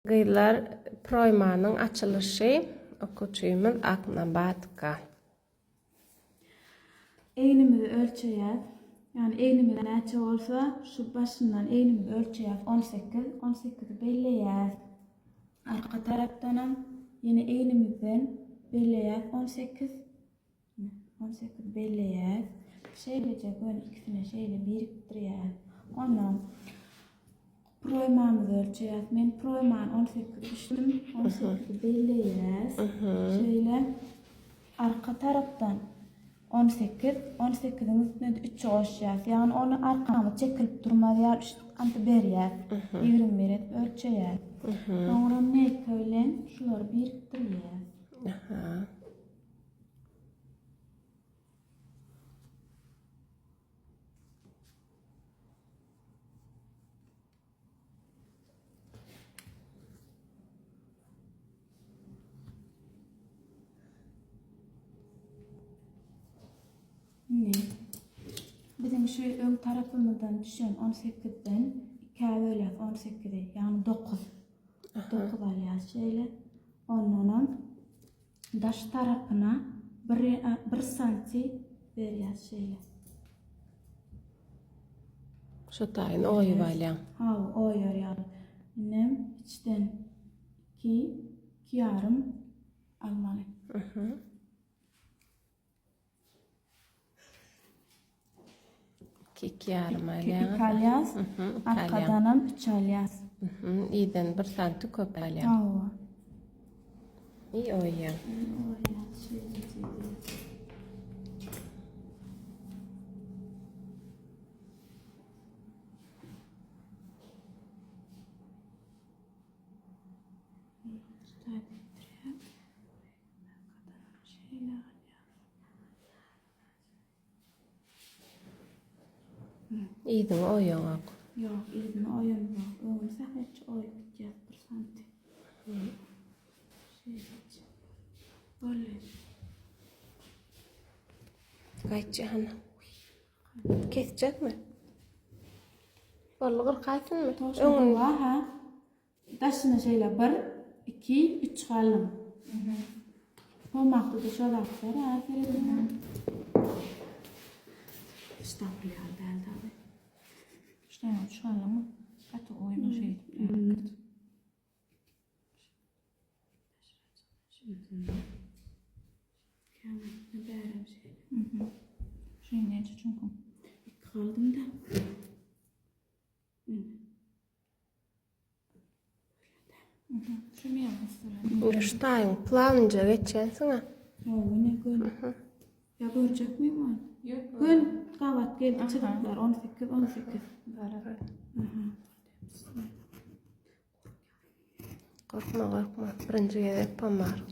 Gıylar proymanyň açylışy okuçymyz Akna Batka. Eýnimizi ölçeýäs. Yani eýnimiz näçe bolsa, şu başyndan eýnimizi ölçeýäs 18, 18-i belleýäs. Arka tarapdanam ýene eýnimizden belleýäs 18. 18 belleýäs. Şeýlece bu ikisini şeýle birikdirýäs. Ondan proýmamyzy ölçeýäs. Men proýman 18 düşdüm. 18 belleýäs. Şeýle arka tarapdan 18, 18'in üstüne de 3 goşýas. Yani onu arkamy çekilip durmaz ýa anty berýäs. 20 beret ölçeýäs. Soňra näçe bilen şulary birikdirýäs. Bizim şu ön tarafımızdan düşen 18'den 2'ye bölüp 18'i yani 9. 9 alýas şeýle. Ondan daş tarapına 1 santi berýäs şeýle. Şu taýyny oýup alýan. Ha, oýar ýaly. Nem içden 2,5 almaly. Iki yarım alýan. 2 alýas. Arkadanam 3 alýas. Ýydan 1 santy köp alýan. Ha. İyi oýan. Ýydan oýan ok. Yok, ýydan oýan yok. Öňüň sähäçe oýup gitýär 1 santi. Böyle. Gaýtjy kesjekmi? Bolly gyrkaýsynmy? Öňüň ha. Daşyna şeýle 1, 2, 3 galym. Olmakdy da şolak ber, ha, keredim. Staplyal däldi. İşte şu galym katı oýma şey. Ne bärim şey. Şey näçe çünkü kaldım da. Şu mi yapmışsın? Şu taýyň planynja geçensiň ha. O ne gün? Ya görecek miyim o? Yok. Gün kavat geldi çıktılar 18. Beraber. Korkma, birinci gelip pamar.